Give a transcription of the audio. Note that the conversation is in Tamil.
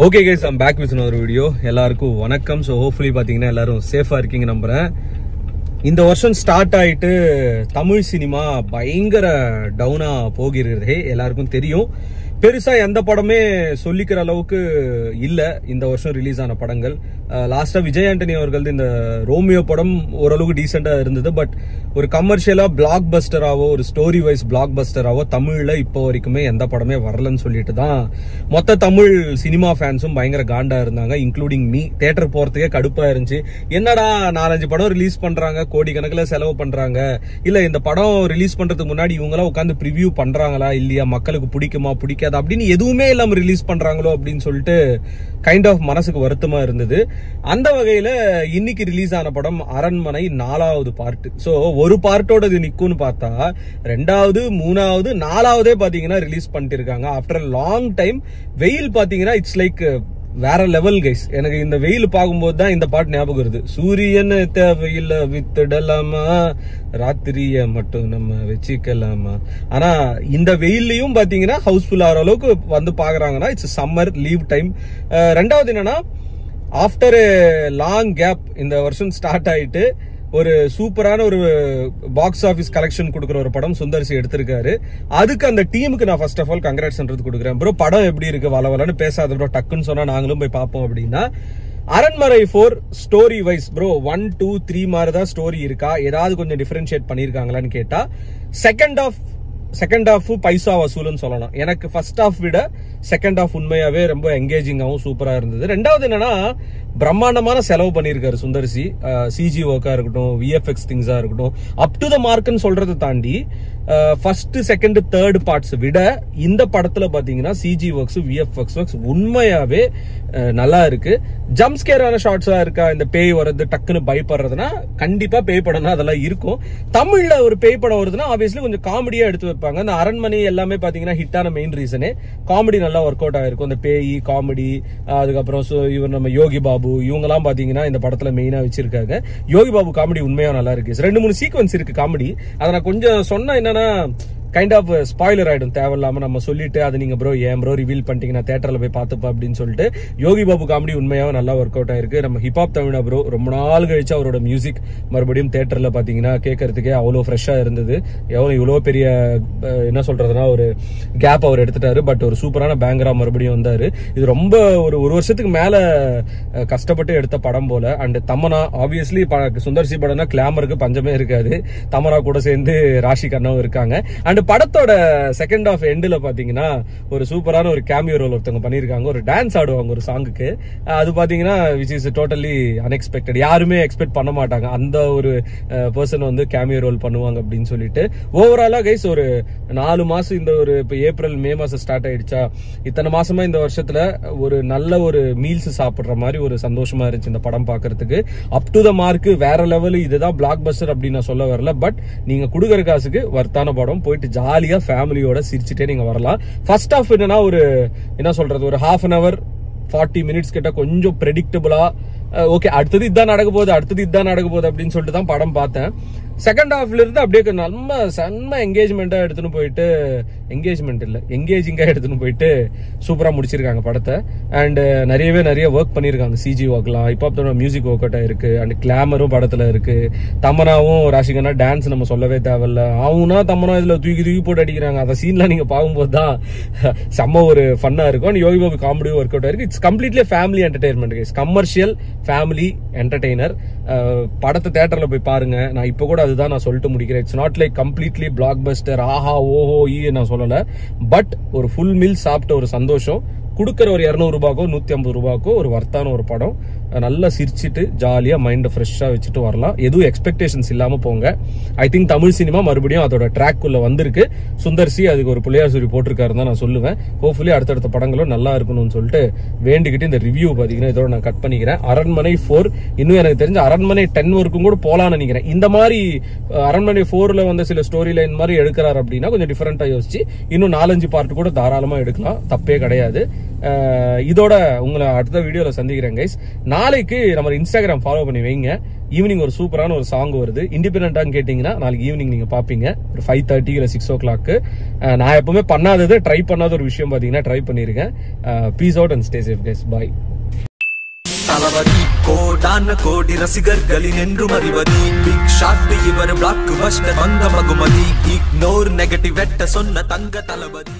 Okay guys, I'm back with another video. எல்லாருக்கும் வணக்கம். So hopefully பாத்தீங்கன்னா எல்லாரும் சேஃபா இருக்கீங்க நம்புறேன். இந்த வருஷம் ஸ்டார்ட் ஆயிட்டு தமிழ் சினிமா பயங்கர டவுனா போகிறது எல்லாருக்கும் தெரியும். பெருசா எந்த படமே சொல்லிக்கிற அளவுக்கு இல்ல இந்த வருஷம் ரிலீஸ் ஆன படங்கள். லாஸ்டா விஜய் ஆண்டனி அவர்கள் இந்த ரோமியோ படம் ஓரளவுக்கு டீசெண்டா இருந்தது. பட் ஒரு கமர்ஷியலா பிளாக் பஸ்டராவோ ஒரு ஸ்டோரி வைஸ் பிளாக் பஸ்டராவோ தமிழ்ல இப்போ வரைக்குமே எந்த படமே வரலன்னு சொல்லிட்டு தான் மொத்த தமிழ் சினிமா ஃபேன்ஸும் பயங்கர காண்டா இருந்தாங்க, இன்க்ளூடிங் மீ. தியேட்டர் போறதுக்கே கடுப்பா இருந்துச்சு. என்னடா 4-5 படம் ரிலீஸ் பண்றாங்க, கோடிக்கணக்கில் செலவு பண்றாங்க, இல்ல இந்த படம் ரிலீஸ் பண்றதுக்கு முன்னாடி இவங்களாம் உட்காந்து ப்ரிவியூ பண்றாங்களா இல்லையா, மக்களுக்கு பிடிக்குமா பிடிக்காது அப்படின்னு எதுவுமே இல்லாம ரிலீஸ் பண்றாங்களோ அப்படின்னு சொல்லிட்டு கைண்ட் ஆஃப் மனசுக்கு வருத்தமா இருந்தது. அந்த வகையில இன்னைக்கு ரிலீஸ் ஆன படம் அரண்மனை 4வது பார்ட். சோ ஒரு பார்ட்டோட இது நிக்கும்னு பார்த்தா 2வது 3வது 4வதே பாத்தீங்கன்னா ரிலீஸ் பண்ணிட்டு இருக்காங்க ஆஃப்டர் லாங் டைம். வெயில் பாத்தீங்கன்னா இட்ஸ் லைக் வேற லெவல் கைஸ். எனக்கு இந்த வெயில் பார்க்கும்போது தான் இந்த பாட்டு ஞாபகம் வருது. சூரியன் தேவையில்ல வித்துடலாமா, ராத்திரிய மட்டும் நம்ம வச்சுக்கலாமா. ஆனா இந்த வெயிலையும் பாத்தீங்கன்னா ஹவுஸ்ஃபுல் ஆகிற அளவுக்கு வந்து பாக்குறாங்கன்னா இட்ஸ் சம்மர் லீவ் டைம். 2வது என்னன்னா ஆஃப்டர் லாங் கேப் இந்த வருஷம் ஸ்டார்ட் ஆயிட்டு ஒரு சூப்பரான ஒரு பாக்ஸ் ஆபீஸ் கலெக்ஷன் கொடுக்குற ஒரு படம் சுந்தர்சி எடுத்திருக்காரு. அதுக்கு அந்த டீமுக்கு நான் ஃபர்ஸ்ட் ஆஃப் ஆல் கங்க்ராட்ஸ் கொடுக்குறேன். ப்ரோ படம் எப்படி இருக்கு, வளவலன்னு பேசாத ப்ரோ, டக்குன்னு சொன்னா நாங்களும் போய் பார்ப்போம் அப்படின்னா அரண்மனை 4 ஸ்டோரி வைஸ் ப்ரோ 1, 2, 3 மாதிரி தான் ஸ்டோரி இருக்கா, ஏதாவது கொஞ்சம் டிஃபரன்ஷியேட் பண்ணிருக்காங்களான்னு கேட்டா செகண்ட் ஹாஃப் பைசா வசூல்னு சொல்லலாம். எனக்கு ஃபர்ஸ்ட் ஹாஃப் விட செகண்ட் ஹாஃப் உண்மையாவே ரொம்ப எங்கேஜிங்காவும் சூப்பரா இருந்தது. 2வது என்னன்னா பிரம்மாண்டமான செலவு பண்ணிருக்காரு சுந்தர்சி. சிஜி ஒர்க்கா இருக்கட்டும், விஎஃப்எக்ஸ் திங்ஸா இருக்கட்டும், அப் டு த மார்க்னு சொல்றதை தாண்டி ஃபர்ஸ்ட் செகண்ட் தேர்ட் பார்ட்ஸ் விட இந்த படத்துல பாத்தீங்கன்னா சிஜி ஒர்க்ஸ் விஎஃப்எக்ஸ் ஒர்க்ஸ் உண்மையாவே நல்லா இருக்கு. ஜம்ப் ஸ்கேரான ஷார்ட்ஸா இருக்கா, இந்த பேய் வர்றது டக்குன்னு பயப்படுறதுன்னா கண்டிப்பா பேய் படம்னா அதெல்லாம் இருக்கும். தமிழ்ல ஒரு பேய் படம் வருதுன்னா ஆப்வியஸ்லி கொஞ்சம் காமெடியா எடுத்து வைப்பாங்க. இந்த அரண்மனை எல்லாமே பாத்தீங்கன்னா ஹிட்டான மெயின் ரீசனே காமெடி நல்லா ஒர்க் அவுட் ஆயிருக்கும். இந்த பேய் காமெடி, அதுக்கப்புறம் இவர் நம்ம யோகி பாபு இவங்கெல்லாம் பாத்தீங்கன்னா இந்த படத்துல மெயினா வச்சிருக்காங்க. யோகி பாபு காமெடி உண்மையா நல்லா இருக்கு. 2-3 சீக்வன்ஸ் இருக்கு காமெடி. அதை நான் கொஞ்சம் சொன்னா என்னன்னா கைண்ட் ஆஃப் ஸ்பாயிலர் ஆயிடும் தேவையில்லாம நம்ம சொல்லிட்டு அது நீங்க ப்ரோ ஏன் ப்ரோ ரிவீல் பண்ணிட்டீங்கன்னா தியேட்டர்ல போய் பார்த்துப்பா அப்படின்னு சொல்லிட்டு. யோகி பாபு காமெடி உண்மையாவே நல்லா ஒர்க் அவுட் ஆயிருக்கு. நம்ம ஹிப்ஹாப் தமிழா ப்ரோ ரொம்ப நாள் கழிச்சு அவரோட மியூசிக் மறுபடியும் தியேட்டர்ல பாத்தீங்கன்னா கேட்கறதுக்கே அவ்வளவு ஃப்ரெஷ்ஷா இருந்தது. இவ்வளவு பெரிய என்ன சொல்றதுன்னா ஒரு கேப் அவர் எடுத்துட்டாரு. பட் ஒரு சூப்பரான பேங்கரா மறுபடியும் வந்தாரு. இது ரொம்ப ஒரு வருஷத்துக்கு மேல கஷ்டப்பட்டு எடுத்த படம் போல. அண்ட் தமனா ஆப்வியஸ்லி சுந்தர்சி படம்னா கிளாமருக்கு பஞ்சமே இருக்காது. தமனா கூட சேர்ந்து ராஷி கண்ணாவும் இருக்காங்க. அண்ட் படத்தோட செகண்ட் ஆஃப் எண்ட்ல பாத்தீங்கன்னா ஒரு சூப்பரான ஒரு கேமியோ ரோல் ஒருத்தவங்க பண்ணிருக்காங்க. ஒரு டான்ஸ் ஆடுவாங்க ஒரு சாங்குக்கு. அது பாத்தீங்கன்னா விச் இஸ் டோட்டலி அன்எக்ஸ்பெக்டட். யாருமே எக்ஸ்பெக்ட் பண்ண மாட்டாங்க அந்த ஒரு பர்சன் வந்து கேமியோ ரோல் பண்ணுவாங்க அப்படின்னு சொல்லிட்டு. ஓவராலா கைஸ் ஒரு 4 மாசம் இந்த ஒரு இப்ப ஏப்ரல் மே மாசம் ஸ்டார்ட் ஆயிடுச்சா, இத்தனை மாசமா இந்த வருஷத்துல ஒரு நல்ல ஒரு மீல்ஸ் சாப்பிடுற மாதிரி ஒரு சந்தோஷமா இருந்துச்சு இந்த படம் பாக்குறதுக்கு. அப் டு த மார்க் வேற லெவல். இதுதான் பிளாக் பஸ்டர் அப்படின்னு நான் சொல்ல வரல. பட் நீங்க கொடுக்குற காசுக்கு வர்த்தான படம், போயிட்டு ஜாலியா ஃபேமிலியோட சிரிச்சுட்டே நீங்க வரலாம். ஃபர்ஸ்ட் ஹாஃப் என்னன்னா ஒரு என்ன சொல்றது ஒரு half an hour 40 minutes கிட்ட கொஞ்சம் பிரெடிக்டபிளா ஓகே அடுத்தது இதான் நடக்க போகுது அப்படின்னு சொல்லிட்டு தான் படம் பார்த்தேன். செகண்ட் ஹாஃப்ல இருந்து அப்படியே நம்ம செம்ம எங்கேஜ்மெண்டா எடுத்துன்னு போயிட்டு எங்கேஜிங்கா எடுத்துன்னு போயிட்டு சூப்பரா முடிச்சிருக்காங்க படத்தை. அண்ட் நிறைய ஒர்க் பண்ணிருக்காங்க. சிஜி ஒர்க்லாம் இப்போ மியூசிக் ஒர்க் அவுட் ஆயிருக்கு. அண்ட் கிளாமரும் படத்துல இருக்கு. தமனாவும் ராஷிகனா டான்ஸ் நம்ம சொல்லவே தேவையில்ல. அவனா தமனா இதுல தூக்கி போட்டு அடிக்கிறாங்க. அந்த சீன்லாம் நீங்க பார்க்கும்போது தான் செம்ம ஒரு ஃபன்னா இருக்கும். அண்ட் யோகி பாபு காமெடியும் ஒர்க் அவுட் ஆயிருக்கு. It's completely family entertainment, commercial family entertainer. படத்தை தியேட்டர்ல போய் பாருங்க. நான் இப்ப கூட அதுதான் நான் சொல்லிட்டு முடிக்கிறேன். It's not like completely blockbuster ஆஹா ஓஹோ நான் சொல்லல. பட் ஒரு ஃபுல் மீல் சாப்பிட்ட ஒரு சந்தோஷம் கொடுக்கற ஒரு 200 ரூபாய்க்கோ 150 ரூபாய்க்கோ ஒரு வர்த்தான ஒரு படம். நல்லா சிரிச்சிட்டு ஜாலியா மைண்ட் ஃப்ரெஷ்ஷா வச்சுட்டு வரலாம். எதுவும் எக்ஸ்பெக்டேஷன்ஸ் இல்லாம போங்க. ஐ திங்க் தமிழ் சினிமா மறுபடியும் அதோட ட்ராக் உள்ள வந்திருக்கு. சுந்தர்சி அதுக்கு ஒரு புள்ளையார் சூரி போட்டிருக்காருன்னு தான் நான் சொல்லுவேன். ஹோப்ஃபுல்லி அடுத்தடுத்த படங்களும் நல்லா இருக்கணும்னு சொல்லிட்டு வேண்டிக்கிட்டு இந்த ரிவ்யூ பாத்தீங்கன்னா இதோட நான் கட் பண்ணிக்கிறேன். அரண்மனை 4 இன்னும் எனக்கு தெரிஞ்ச அரண்மனை 10 வரைக்கும் கூட போலான்னு நினைக்கிறேன். இந்த மாதிரி அரண்மனை 4ல வந்து சில ஸ்டோரி லைன் மாதிரி எடுக்கிறாரு அப்படின்னா கொஞ்சம் டிஃபரெண்டா யோசிச்சு இன்னும் 4-5 பார்ட் கூட தாராளமா எடுக்கலாம், தப்பே கிடையாது. இதோட உங்களை அடுத்த வீடியோல சந்திக்கிறேன் கைஸ். நாளைக்கு நம்ம இன்ஸ்டாகிராம் ஃபாலோ பண்ணி வைங்க. ஈவினிங் ஒரு சூப்பரான ஒரு சாங் வருது. இண்டிபெண்டன்டான்னு கேட்டீங்கன்னா நாளைக்கு ஈவினிங் நீங்க பாப்பீங்க ஒரு 5:30 இல்ல 6 o'clock. நான் எப்பவுமே பண்ணாதது ட்ரை பண்ணாத ஒரு விஷயம் பாத்தீங்கன்னா ட்ரை பண்ணிருக்கேன். Peace out and stay safe guys. Bye. Thalapathy கோடான கோடி ரசிகர்களின் என்றும் அறிவதி பிக் ஷாட் இவர் பிளாக் பஸ்டர் வந்த மகுமதி இக்னோர் நெகட்டிவ் வெட்ட சொன்ன தங்க தளபதி.